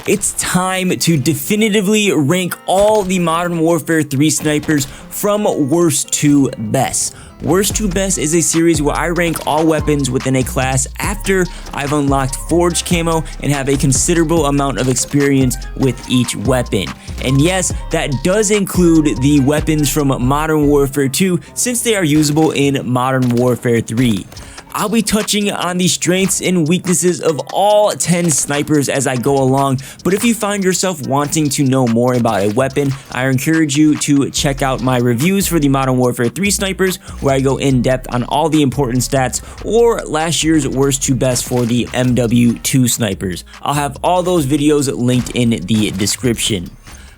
it's time to definitively rank all the Modern Warfare 3 snipers from worst to best. Worst to best is a series where I rank all weapons within a class after I've unlocked Forged Camo and have a considerable amount of experience with each weapon. And yes, that does include the weapons from Modern Warfare 2 since they are usable in Modern Warfare 3. I'll be touching on the strengths and weaknesses of all 10 snipers as I go along, but if you find yourself wanting to know more about a weapon, I encourage you to check out my reviews for the Modern Warfare 3 snipers, where I go in depth on all the important stats, or last year's worst to best for the MW2 snipers. I'll have all those videos linked in the description.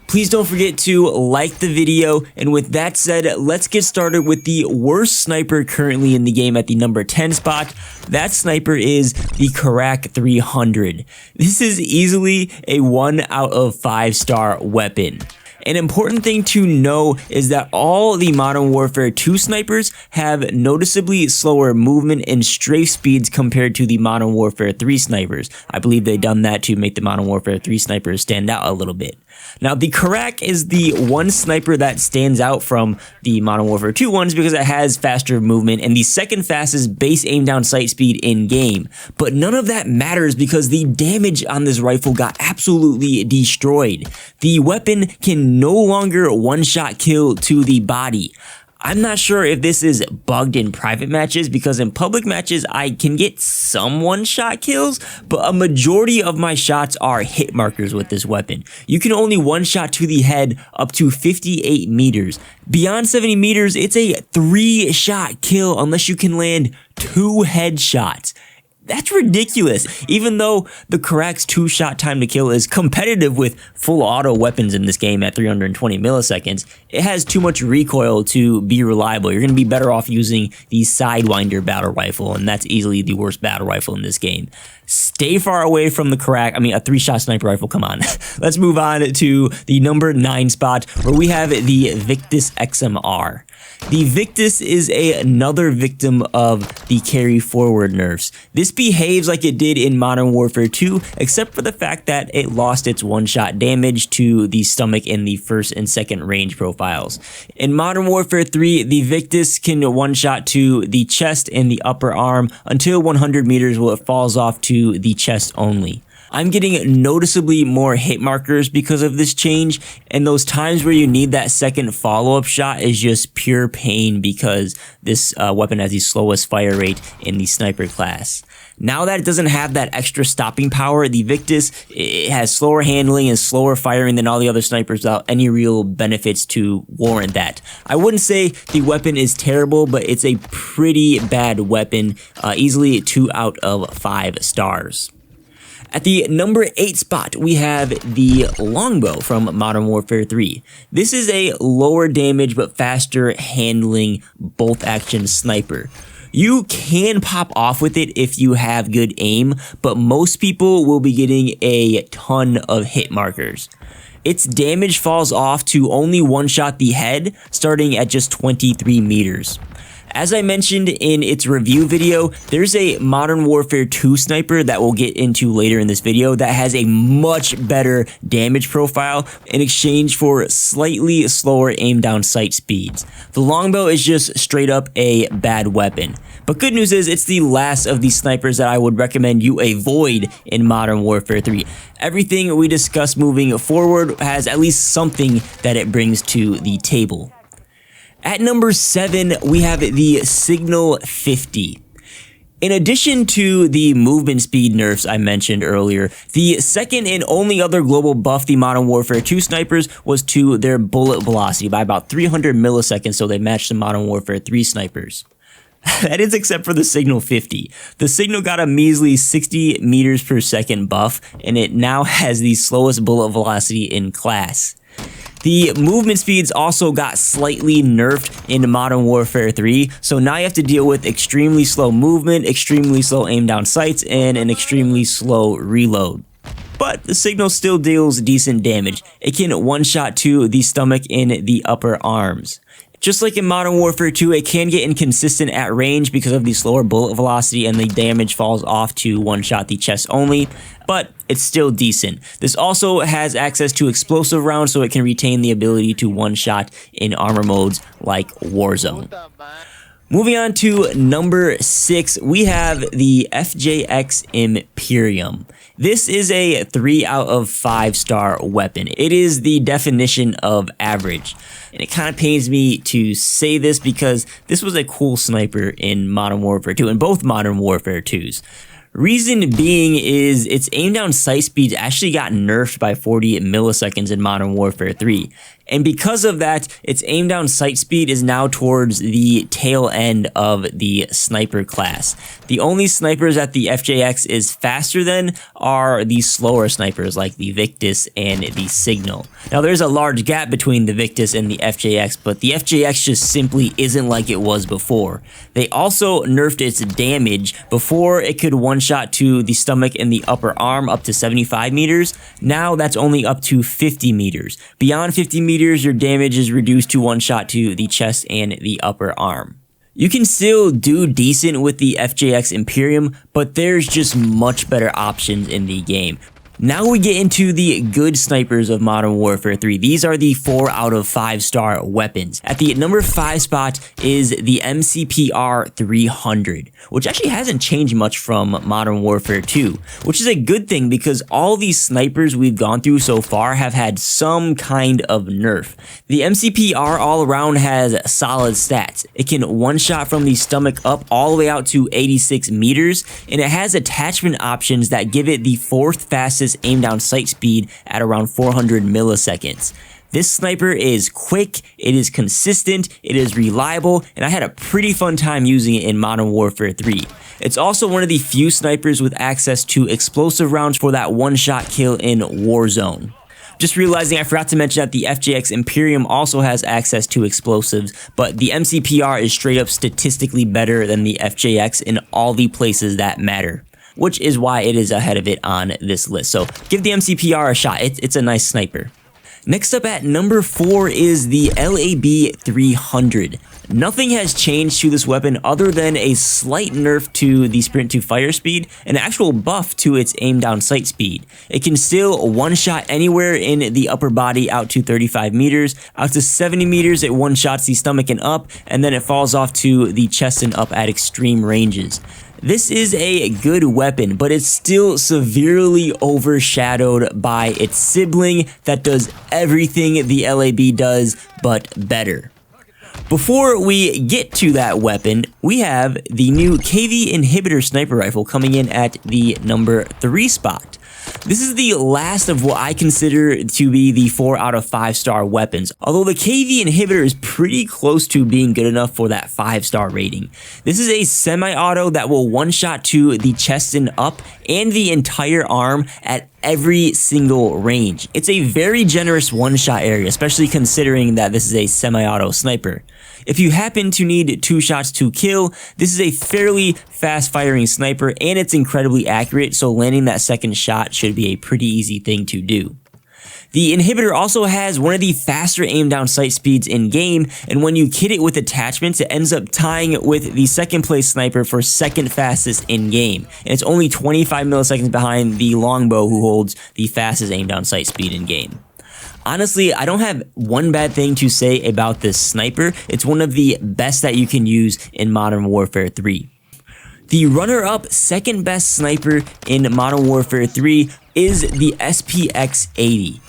Please don't forget to like the video, and with that said, let's get started with the worst sniper currently in the game at the number 10 spot. That sniper is the Carrack 300. This is easily a 1 out of 5 star weapon. An important thing to know is that all the Modern Warfare 2 snipers have noticeably slower movement and strafe speeds compared to the Modern Warfare 3 snipers. I believe they've done that to make the Modern Warfare 3 snipers stand out a little bit. Now, the Carrack is the one sniper that stands out from the Modern Warfare 2 ones because it has faster movement and the second fastest base aim down sight speed in game. But none of that matters because the damage on this rifle got absolutely destroyed. The weapon can no longer one-shot kill to the body. I'm not sure if this is bugged in private matches because in public matches I can get some one-shot kills, but a majority of my shots are hit markers with this weapon. You can only one-shot to the head up to 58 meters. Beyond 70 meters, it's a 3-shot kill unless you can land 2 headshots. That's ridiculous. Even though the Carrack's 2-shot time to kill is competitive with full auto weapons in this game at 320 milliseconds, it has too much recoil to be reliable. You're going to be better off using the Sidewinder battle rifle, and that's easily the worst battle rifle in this game. Stay far away from the Carrack. I mean, a 3-shot sniper rifle, come on. Let's move on to the number 9 spot, where we have the Victus XMR. The Victus is another victim of the carry forward nerfs. This behaves like it did in Modern Warfare 2, except for the fact that it lost its one-shot damage to the stomach in the first and second range profiles. In Modern Warfare 3, the Victus can one-shot to the chest and the upper arm until 100 meters where it falls off to the chest only. I'm getting noticeably more hit markers because of this change, and those times where you need that second follow-up shot is just pure pain because this weapon has the slowest fire rate in the sniper class. Now that it doesn't have that extra stopping power, the Victus, it has slower handling and slower firing than all the other snipers without any real benefits to warrant that. I wouldn't say the weapon is terrible, but it's a pretty bad weapon, easily 2 out of 5 stars. At the number 8 spot, we have the Longbow from Modern Warfare 3. This is a lower damage but faster handling bolt action sniper. You can pop off with it if you have good aim, but most people will be getting a ton of hit markers. Its damage falls off to only one-shot the head, starting at just 23 meters. As I mentioned in its review video, there's a Modern Warfare 2 sniper that we'll get into later in this video that has a much better damage profile in exchange for slightly slower aim down sight speeds. The Longbow is just straight up a bad weapon. But good news is it's the last of these snipers that I would recommend you avoid in Modern Warfare 3. Everything we discuss moving forward has at least something that it brings to the table. At number 7, we have the Signal 50. In addition to the movement speed nerfs I mentioned earlier, the second and only other global buff the Modern Warfare 2 snipers was to their bullet velocity by about 300 milliseconds, so they matched the Modern Warfare 3 snipers. That is except for the Signal 50. The Signal got a measly 60 meters per second buff, and it now has the slowest bullet velocity in class. The movement speeds also got slightly nerfed in Modern Warfare 3, so now you have to deal with extremely slow movement, extremely slow aim down sights, and an extremely slow reload. But the Signal still deals decent damage. It can one-shot to the stomach and the upper arms. Just like in Modern Warfare 2, it can get inconsistent at range because of the slower bullet velocity and the damage falls off to one-shot the chest only, but it's still decent. This also has access to explosive rounds, so it can retain the ability to one-shot in armor modes like Warzone. Moving on to number 6, we have the FJX Imperium. This is a 3 out of 5-star weapon. It is the definition of average. And it kind of pains me to say this because this was a cool sniper in Modern Warfare 2, and both Modern Warfare 2s. Reason being is its aim down sight speed actually got nerfed by 40 milliseconds in Modern Warfare 3. And because of that, its aim down sight speed is now towards the tail end of the sniper class. The only snipers that the FJX is faster than are the slower snipers like the Victus and the Signal. Now there's a large gap between the Victus and the FJX, but the FJX just simply isn't like it was before. They also nerfed its damage. Before, it could one-shot to the stomach and the upper arm up to 75 meters. Now that's only up to 50 meters. Beyond 50 meters, your damage is reduced to one shot to the chest and the upper arm. You can still do decent with the FJX Imperium, but there's just much better options in the game. Now we get into the good snipers of Modern Warfare 3. These are the 4 out of 5-star weapons. At the number 5 spot is the MCPR 300, which actually hasn't changed much from Modern Warfare 2, which is a good thing because all these snipers we've gone through so far have had some kind of nerf. The MCPR all around has solid stats. It can one-shot from the stomach up all the way out to 86 meters, and it has attachment options that give it the 4th fastest aim down sight speed at around 400 milliseconds. This sniper is quick, it is consistent, it is reliable, and I had a pretty fun time using it in Modern Warfare 3. It's also one of the few snipers with access to explosive rounds for that one-shot kill in Warzone. Just realizing I forgot to mention that the FJX Imperium also has access to explosives, but the MCPR is straight up statistically better than the FJX in all the places that matter, which is why it is ahead of it on this list. So give the MCPR a shot. It's a nice sniper. Next up at number 4 is the LAB 300. Nothing has changed to this weapon other than a slight nerf to the sprint to fire speed, an actual buff to its aim down sight speed. It can still one-shot anywhere in the upper body out to 35 meters, out to 70 meters it one-shots the stomach and up, and then it falls off to the chest and up at extreme ranges. This is a good weapon, but it's still severely overshadowed by its sibling that does everything the LAB does, but better. Before we get to that weapon, we have the new KV Inhibitor Sniper Rifle coming in at the number 3 spot. This is the last of what I consider to be the 4 out of 5-star weapons, although the KV Inhibitor is pretty close to being good enough for that 5-star rating. This is a semi-auto that will one-shot to the chest and up and the entire arm at every single range. It's a very generous one-shot area, especially considering that this is a semi-auto sniper. If you happen to need 2 shots to kill, this is a fairly fast-firing sniper and it's incredibly accurate, so landing that second shot should be a pretty easy thing to do. The Inhibitor also has one of the faster aim down sight speeds in game, and when you kit it with attachments, it ends up tying with the second place sniper for second fastest in game, and it's only 25 milliseconds behind the Longbow, who holds the fastest aim down sight speed in game. Honestly, I don't have one bad thing to say about this sniper. It's one of the best that you can use in Modern Warfare 3. The runner-up second best sniper in Modern Warfare 3 is the SPX-80.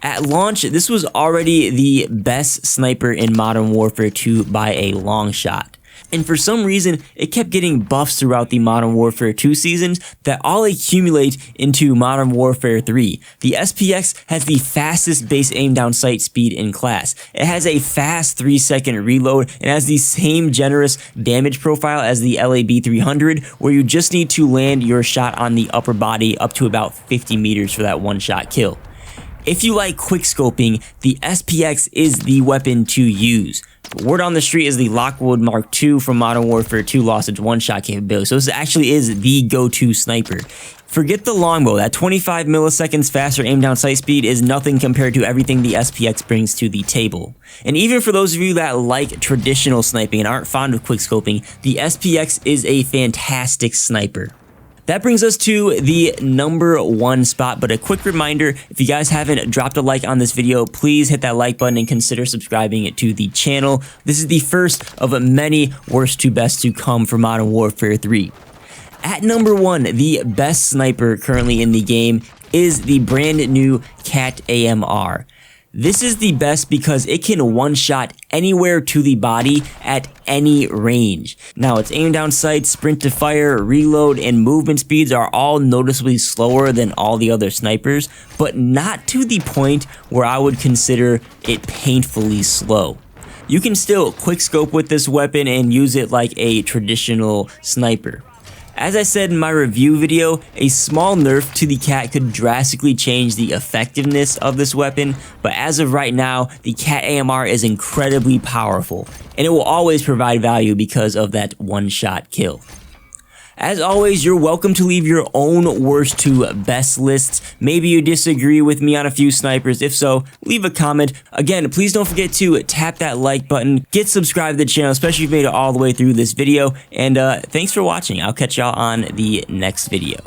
At launch, this was already the best sniper in Modern Warfare 2 by a long shot. And for some reason, it kept getting buffs throughout the Modern Warfare 2 seasons that all accumulate into Modern Warfare 3. The SPX has the fastest base aim down sight speed in class. It has a fast 3-second reload and has the same generous damage profile as the LAB 300, where you just need to land your shot on the upper body up to about 50 meters for that one-shot kill. If you like quickscoping, the SPX is the weapon to use. Word on the street is the Lockwood Mark II from Modern Warfare 2 lost its one-shot capability, so this actually is the go-to sniper. Forget the Longbow, that 25 milliseconds faster aim down sight speed is nothing compared to everything the SPX brings to the table. And even for those of you that like traditional sniping and aren't fond of quickscoping, the SPX is a fantastic sniper. That brings us to the #1 spot, but a quick reminder, if you guys haven't dropped a like on this video, please hit that like button and consider subscribing to the channel. This is the first of many worst to best to come for Modern Warfare 3. At #1, the best sniper currently in the game is the brand new KATT-AMR. This is the best because it can one-shot anywhere to the body at any range. Now, its aim down sight, sprint to fire, reload, and movement speeds are all noticeably slower than all the other snipers, but not to the point where I would consider it painfully slow. You can still quickscope with this weapon and use it like a traditional sniper. As I said in my review video, a small nerf to the KATT could drastically change the effectiveness of this weapon, but as of right now, the KATT-AMR is incredibly powerful, and it will always provide value because of that one-shot kill. As always, you're welcome to leave your own worst to best lists. Maybe you disagree with me on a few snipers. If so, leave a comment. Again, please don't forget to tap that like button. Get subscribed to the channel, especially if you made it all the way through this video. And thanks for watching. I'll catch y'all on the next video.